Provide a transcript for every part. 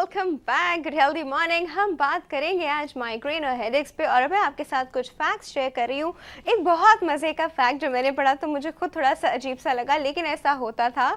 Welcome back. Good healthy morning. हम बात करेंगे आज माइग्रेन और हेडेक्स पे, और मैं आपके साथ कुछ फैक्ट्स शेयर कर रही हूँ। एक बहुत मज़े का फैक्ट जो मैंने पढ़ा तो मुझे खुद थोड़ा सा अजीब सा लगा, लेकिन ऐसा होता था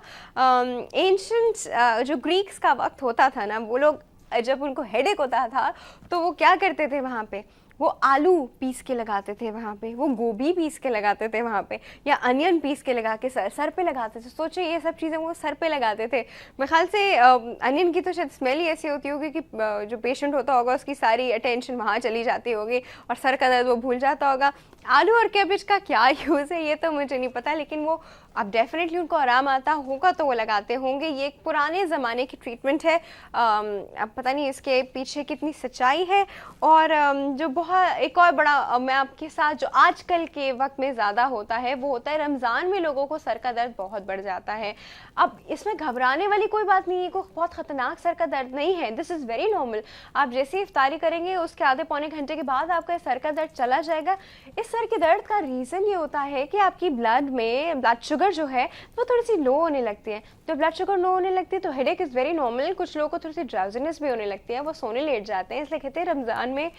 एंशंट जो ग्रीक्स का वक्त होता था ना, वो लोग जब उनको हेडेक होता था तो वो क्या करते थे वहाँ पे, वो आलू पीस के लगाते थे वहाँ पे, वो गोभी पीस के लगाते थे वहाँ पे, या अनियन पीस के लगा के सर पे लगाते थे। सोचिए ये सब चीज़ें वो सर पे लगाते थे। मेरे ख्याल से अनियन की तो शायद स्मेल ही ऐसी होती होगी कि जो पेशेंट होता होगा उसकी सारी अटेंशन वहाँ चली जाती होगी और सर का दर्द वो भूल जाता होगा। आलू और कैबेज का क्या यूज़ है ये तो मुझे नहीं पता, लेकिन वो अब डेफिनेटली उनको आराम आता होगा तो वो लगाते होंगे। ये एक पुराने ज़माने की ट्रीटमेंट है। अब पता नहीं इसके पीछे कितनी सच्चाई है। और जो बहुत एक और बड़ा मैं आपके साथ जो आजकल के वक्त में ज़्यादा होता है वो होता है रमज़ान में लोगों को सर का दर्द बहुत बढ़ जाता है। अब इसमें घबराने वाली कोई बात नहीं है, कोई बहुत ख़तरनाक सर का दर्द नहीं है। This is very normal. आप जैसे ही इफ्तारी करेंगे उसके आधे पौने घंटे के बाद आपका सर का दर्द चला जाएगा। इस सर के दर्द का रीज़न ये होता है कि आपकी ब्लड शुगर जो है वो थोड़ी सी लो होने लगती है। जब ब्लड शुगर लो होने लगती है तो हेडेक इज़ वेरी नॉर्मल। कुछ लोगों को थोड़ी सी ड्राउजीनेस भी होने लगती है, वो सोने लेट जाते हैं। इसलिए कहते हैं रमज़ान में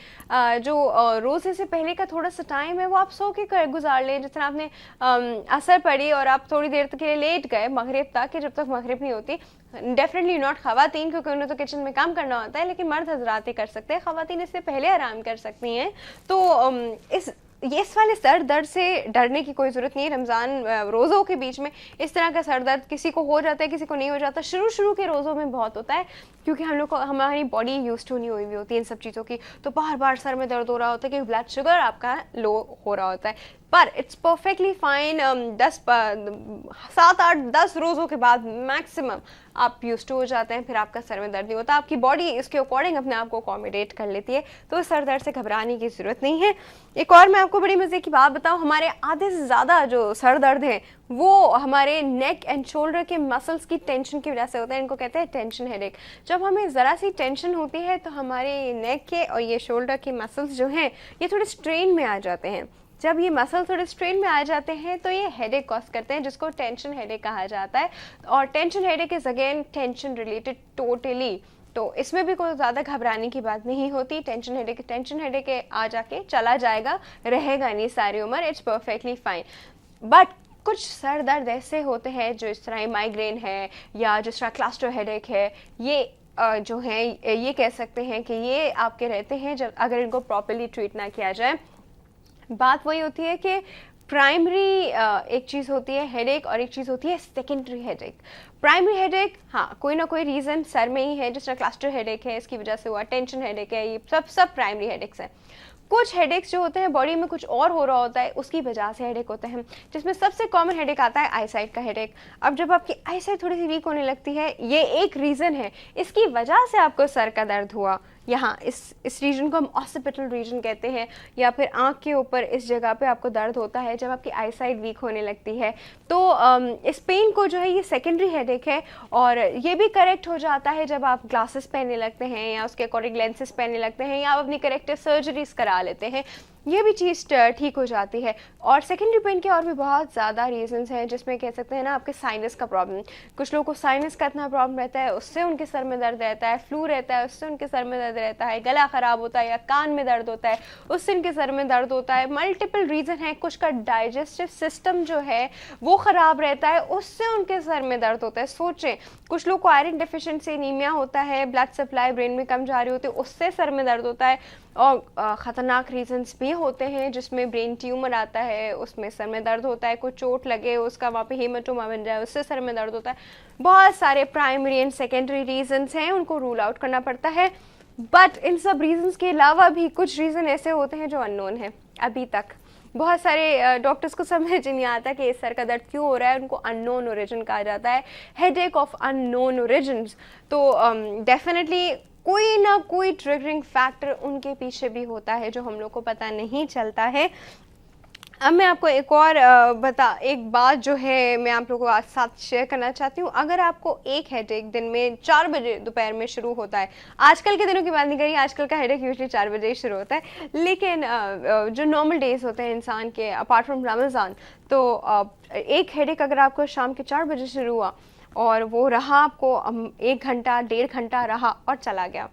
जो रोज़े से पहले का थोड़ा सा टाइम है वो आप सो के गुजार लें। जिस तरह आपने असर पड़ी और आप थोड़ी देर तक के लिए लेट गए मगरिब तक, कि जब तक मगरिब नहीं होती, डेफिनेटली नॉट खवातीन, क्योंकि उन्हें तो किचन में काम करना होता है, लेकिन मर्द हजरात ही कर सकते हैं। खवातीन इससे पहले आराम कर सकती हैं। तो इस वाले सर दर्द से डरने की कोई ज़रूरत नहीं है। रमज़ान रोज़ों के बीच में इस तरह का सर दर्द किसी को हो जाता है, किसी को नहीं हो जाता। शुरू के रोज़ों में बहुत होता है, क्योंकि हम लोग को हमारी बॉडी यूज टू नहीं हुई हुई होती है इन सब चीज़ों की। तो बार बार सर में दर्द हो रहा होता है क्योंकि ब्लड शुगर आपका लो हो रहा होता है। पर इट्स परफेक्टली फाइन। 7 8 10 रोज़ों के बाद मैक्सिमम आप यूज टू हो जाते हैं, फिर आपका सर में दर्द नहीं होता। आपकी बॉडी इसके अकॉर्डिंग अपने आप को अकोमोडेट कर लेती है, तो सर दर्द से घबराने की ज़रूरत नहीं है। एक और मैं आपको बड़ी मज़े की बात बताऊं, हमारे आधे से ज़्यादा जो सर दर्द है वो हमारे नेक एंड शोल्डर के मसल्स की टेंशन की वजह से होता है। इनको कहते हैं टेंशन हेडेक। जब हमें ज़रा सी टेंशन होती है तो हमारे नेक के और ये शोल्डर के मसल्स जो हैं ये थोड़े स्ट्रेन में आ जाते हैं। जब ये मसल थोड़े स्ट्रेन में आ जाते हैं तो ये हेडेक कॉज करते हैं, जिसको टेंशन हेडेक कहा जाता है। और tension headache is again tension related totally. तो इसमें भी कोई ज़्यादा घबराने की बात नहीं होती। टेंशन हेडेक आ जाके चला जाएगा, रहेगा नहीं सारी उम्र। It's perfectly fine. बट कुछ सर दर्द ऐसे होते हैं जो इस तरह माइग्रेन है या जिस तरह क्लस्टर हेडेक है, ये जो है ये कह सकते हैं कि ये आपके रहते हैं जब अगर इनको प्रॉपर्ली ट्रीट ना किया जाए। बात वही होती है कि प्राइमरी एक चीज़ होती है हेडेक और एक चीज़ होती है सेकेंडरी हेडेक। प्राइमरी हेडेक हाँ कोई ना कोई रीज़न सर में ही है, जिस तरह क्लस्टर हेडेक है इसकी वजह से हुआ, टेंशन हेडेक है, ये सब प्राइमरी हेडेक्स हैं। कुछ हेडेक्स जो होते हैं बॉडी में कुछ और हो रहा होता है उसकी वजह से हेडेक होते हैं, जिसमें सबसे कॉमन हेडेक आता है आईसाइट का हेडेक। अब जब आपकी आईसाइट थोड़ी सी वीक होने लगती है, ये एक रीज़न है, इसकी वजह से आपको सर का दर्द हुआ। यहाँ इस रीजन को हम ऑसिपिटल रीजन कहते हैं, या फिर आँख के ऊपर इस जगह पे आपको दर्द होता है जब आपकी आईसाइट वीक होने लगती है। तो इस पेन को जो है ये सेकेंडरी हेडेक है, और ये भी करेक्ट हो जाता है जब आप ग्लासेस पहनने लगते हैं या उसके अकॉर्डिंग लेंसेज पहनने लगते हैं, या आप अपनी करेक्टिव सर्जरीज करा लेते हैं, ये भी चीज़ ठीक हो जाती है। और सेकेंडरी पेन के और भी बहुत ज़्यादा रीजंस हैं, जिसमें कह सकते हैं ना आपके साइनस का प्रॉब्लम। कुछ लोगों को साइनस का इतना प्रॉब्लम रहता है उससे उनके सर में दर्द रहता है, फ्लू रहता है उससे उनके सर में दर्द रहता है, गला ख़राब होता है या कान में दर्द होता है उससे उनके सर में दर्द होता है। मल्टीपल रीज़न है। कुछ का डाइजेस्टिव सिस्टम जो है वो ख़राब रहता है उससे उनके सर में दर्द होता है। सोचें, कुछ लोग को आयरन डेफिशिएंसी एनीमिया होता है, ब्लड सप्लाई ब्रेन में कम जा रही होती है, उससे सर में दर्द होता है। और ख़तरनाक रीजंस भी होते हैं जिसमें ब्रेन ट्यूमर आता है, उसमें सर में दर्द होता है, कोई चोट लगे उसका वहाँ पे हेमाटोमा बन जाए उससे सर में दर्द होता है। बहुत सारे प्राइमरी एंड सेकेंडरी रीजंस हैं, उनको रूल आउट करना पड़ता है। बट इन सब रीजंस के अलावा भी कुछ रीज़न ऐसे होते हैं जो अननोन है अभी तक। बहुत सारे डॉक्टर्स को समझ नहीं आता कि इस सर का दर्द क्यों हो रहा है, उनको अननोन ओरिजिन कहा जाता है, हेडेक ऑफ अननोन ओरिजिन्स। तो डेफिनेटली कोई ना कोई ट्रिगरिंग फैक्टर उनके पीछे भी होता है जो हम लोग को पता नहीं चलता है। अब मैं आपको एक और एक बात जो है मैं आप लोगों के साथ शेयर करना चाहती हूँ। अगर आपको एक हेडेक दिन में 4 बजे दोपहर में शुरू होता है, आजकल के दिनों की बात नहीं करी, आजकल का हेडेक यूजली 4 बजे ही शुरू होता है, लेकिन जो नॉर्मल डेज होते हैं इंसान के अपार्ट फ्रॉम रमज़ान, तो एक हेडेक अगर आपको शाम के 4 बजे शुरू हुआ और वो रहा आपको 1 घंटा 1.5 घंटा रहा और चला गया।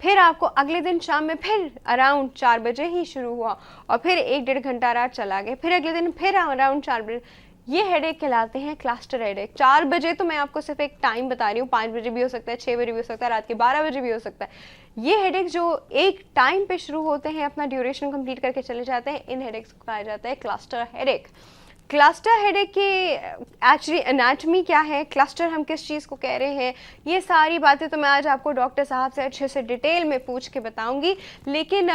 फिर आपको अगले दिन शाम में फिर अराउंड 4 बजे ही शुरू हुआ और फिर 1-1.5 घंटा रहा, चला गया। फिर अगले दिन फिर अराउंड 4 बजे। ये हेडेक कहलाते हैं क्लस्टर हेडेक। 4 बजे तो मैं आपको सिर्फ एक टाइम बता रही हूँ, 5 बजे भी हो सकता है, 6 बजे भी हो सकता है, रात के 12 बजे भी हो सकता है। ये हेडेक जो एक टाइम पे शुरू होते हैं, अपना ड्यूरेशन कंप्लीट करके चले जाते हैं, इन हेडेक्स को कहा जाता है क्लस्टर हेडेक। क्लस्टर हेडेक की एक्चुअली एनाटमी क्या है, क्लस्टर हम किस चीज़ को कह रहे हैं, ये सारी बातें तो मैं आज आपको डॉक्टर साहब से अच्छे से डिटेल में पूछ के बताऊंगी। लेकिन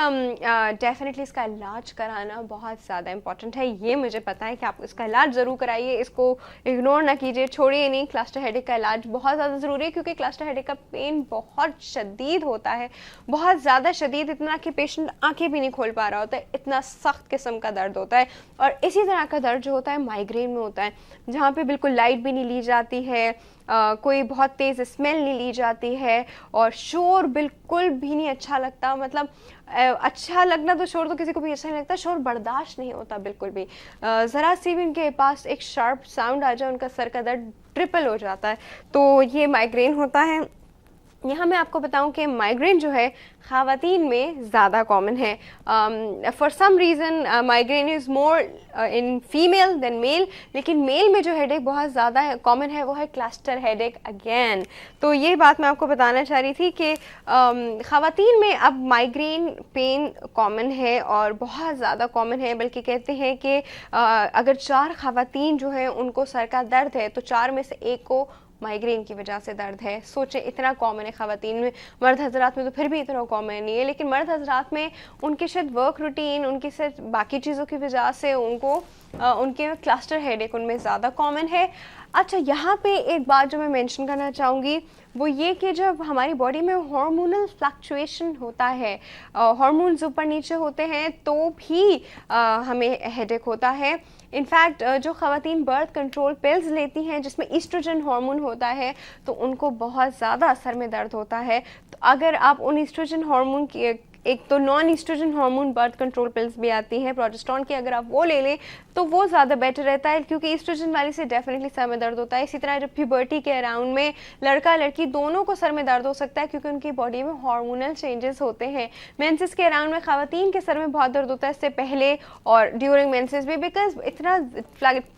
डेफिनेटली इसका इलाज कराना बहुत ज़्यादा इंपॉर्टेंट है। ये मुझे पता है कि आप इसका इलाज ज़रूर कराइए, इसको इग्नोर ना कीजिए, छोड़िए नहीं। क्लस्टर हेडेक का इलाज बहुत ज़्यादा ज़रूरी है क्योंकि क्लस्टर हेडेक का पेन बहुत शदीद होता है, बहुत ज़्यादा शदीद, इतना कि पेशेंट आंखें भी नहीं खोल पा रहा होता है, इतना सख्त किस्म का दर्द होता है। और इसी तरह का दर्द जो होता है माइग्रेन में होता है, जहाँ पे बिल्कुल लाइट भी नहीं ली जाती है, कोई बहुत तेज़ स्मेल नहीं ली जाती है और शोर बिल्कुल भी नहीं अच्छा लगता। मतलब अच्छा लगना तो शोर तो किसी को भी अच्छा नहीं लगता, शोर बर्दाश्त नहीं होता बिल्कुल भी। ज़रा सी भी उनके पास एक शार्प साउंड आ जाए, उनका सर का दर्द ट्रिपल हो जाता है। तो ये माइग्रेन होता है। यहाँ मैं आपको बताऊं कि माइग्रेन जो है ख़वातीन में ज़्यादा कॉमन है। For some reason migraine is more in female than male, लेकिन मेल में जो हेडेक बहुत ज़्यादा कॉमन है वो है क्लस्टर हेडेक अगेन। तो ये बात मैं आपको बताना चाह रही थी कि ख़वातीन में अब माइग्रेन पेन कॉमन है और बहुत ज़्यादा कॉमन है। बल्कि कहते हैं कि अगर 4 ख़वातीन जो हैं उनको सर का दर्द है तो 4 में से 1 को माइग्रेन की वजह से दर्द है। सोचें इतना कॉमन है ख़वातीन में। मर्द हजरात में तो फिर भी इतना कॉमन नहीं है, लेकिन मर्द हजरात में उनके शायद वर्क रूटीन, उनकी शायद बाकी चीज़ों की वजह से उनको उनके क्लस्टर हेडेक उनमें ज़्यादा कॉमन है। अच्छा, यहाँ पे एक बात जो मैं मेंशन करना चाहूँगी वो ये कि जब हमारी बॉडी में हार्मोनल फ्लक्चुएशन होता है, हार्मोन्स ऊपर नीचे होते हैं, तो भी हमें हेडेक होता है। इनफैक्ट जो ख़वातीन बर्थ कंट्रोल पिल्स लेती हैं जिसमें ईस्ट्रोजन हार्मोन होता है तो उनको बहुत ज़्यादा सर में दर्द होता है। तो अगर आप उन ईस्ट्रोजन हार्मोन की, एक तो non oestrogen hormone birth control pills भी आती हैं प्रोजेस्टेरोन की, अगर आप वो ले लें तो वो ज़्यादा बेटर रहता है क्योंकि ईस्ट्रोजन वाली से डेफिनेटली सर में दर्द होता है। इसी तरह जब प्यूबर्टी के अराउंड में लड़का लड़की दोनों को सर में दर्द हो सकता है क्योंकि उनकी बॉडी में हार्मोनल चेंजेस होते हैं। मेंसेस के अराउंड में ख़वातीन के सर में बहुत दर्द होता है इससे पहले और ड्यूरिंग मेंसेस भी, बिकॉज इतना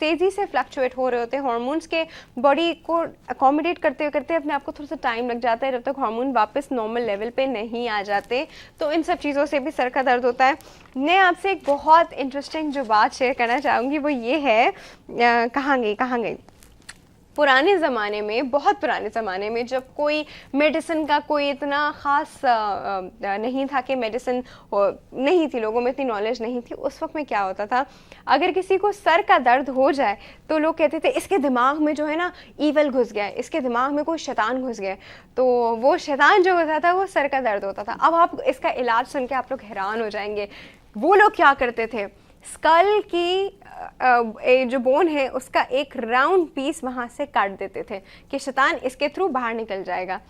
तेज़ी से फ्लक्चुएट हो रहे होते हैं हार्मोन्स के, बॉडी को अकोमोडेट करते करते अपने आप को थोड़ा सा टाइम लग जाता है जब तक हार्मोन वापस नॉर्मल लेवल पे नहीं आ जाते। तो इन सब चीज़ों से भी सर का दर्द होता है। मैं आपसे एक बहुत इंटरेस्टिंग जो बात शेयर करना चाहूँगी वो ये है, कहाँ गई पुराने ज़माने में, बहुत पुराने ज़माने में जब कोई मेडिसिन का कोई इतना ख़ास नहीं था कि मेडिसिन नहीं थी, लोगों में इतनी नॉलेज नहीं थी, उस वक्त में क्या होता था, अगर किसी को सर का दर्द हो जाए तो लोग कहते थे इसके दिमाग में जो है ना ईवल घुस गया है, इसके दिमाग में कोई शैतान घुस गया है। तो वो शैतान जो होता था वो सर का दर्द होता था। अब आप इसका इलाज सुन के आप लोग हैरान हो जाएंगे। वो लोग क्या करते थे, स्कल की जो बोन है उसका एक राउंड पीस वहाँ से काट देते थे कि शैतान इसके थ्रू बाहर निकल जाएगा।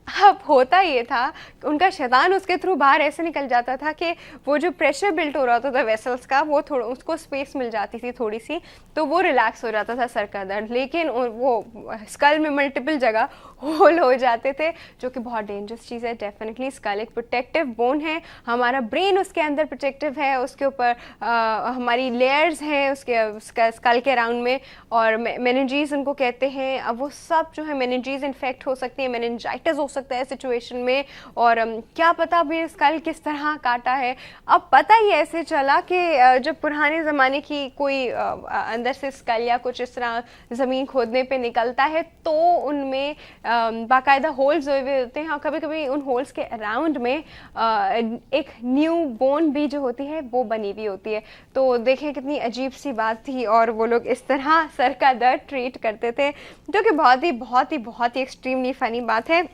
अब होता ये था उनका शैतान उसके थ्रू बाहर ऐसे निकल जाता था कि वो जो प्रेशर बिल्ट हो रहा होता था वेसल्स का, वो थोड़ा उसको स्पेस मिल जाती थी थोड़ी सी, तो वो रिलैक्स हो जाता था सर का दर्द। लेकिन वो स्कल में मल्टीपल जगह होल हो जाते थे जो कि बहुत डेंजरस चीज़ है। डेफिनेटली स्कल एक प्रोटेक्टिव बोन है, हमारा ब्रेन उसके अंदर प्रोटेक्टिव है, उसके ऊपर हमारी लेयर्स हैं उसके स्कल के अराउंड में, और मेनिंजीज उनको कहते हैं। अब वो सब जो है मेनिंजीज इन्फेक्ट हो सकती है, मेनिंजाइटिस हो सकता है सिचुएशन में, और क्या पता भी स्कल किस तरह काटा है। अब पता ही ऐसे चला कि जब पुराने ज़माने की कोई अंदर से स्कल या कुछ इस तरह ज़मीन खोदने पे निकलता है तो उनमें बाकायदा होल्स हुए होते हैं, और कभी कभी उन होल्स के अराउंड में एक न्यू बोन भी जो होती है वो बनी हुई होती है। तो देखें कितनी अजीब सी बात थी, और वो लोग इस तरह सर का दर्द ट्रीट करते थे, जो कि बहुत ही एक्सट्रीमली फ़नी बात है।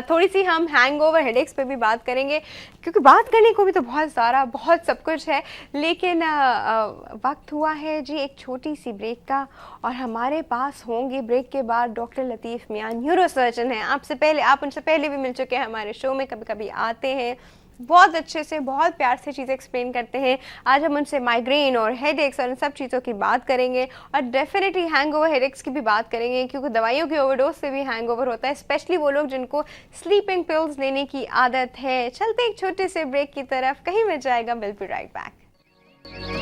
थोड़ी सी हम हैंगओवर हेडेक्स पे भी बात करेंगे क्योंकि बात करने को भी तो बहुत सब कुछ है, लेकिन वक्त हुआ है जी एक छोटी सी ब्रेक का, और हमारे पास होंगे ब्रेक के बाद डॉक्टर लतीफ़ मियां, न्यूरो सर्जन हैं। आप उनसे पहले भी मिल चुके हैं, हमारे शो में कभी कभी आते हैं, बहुत अच्छे से, बहुत प्यार से चीज़ें एक्सप्लेन करते हैं। आज हम उनसे माइग्रेन और हेडेक्स और इन सब चीज़ों की बात करेंगे और डेफिनेटली हैंगओवर हेडेक्स की भी बात करेंगे, क्योंकि दवाइयों की ओवरडोज से भी हैंगओवर होता है, स्पेशली वो लोग जिनको स्लीपिंग पिल्स लेने की आदत है। चलते एक छोटे से ब्रेक की तरफ, कहीं मिल जाएगा, विल बी राइट बैक।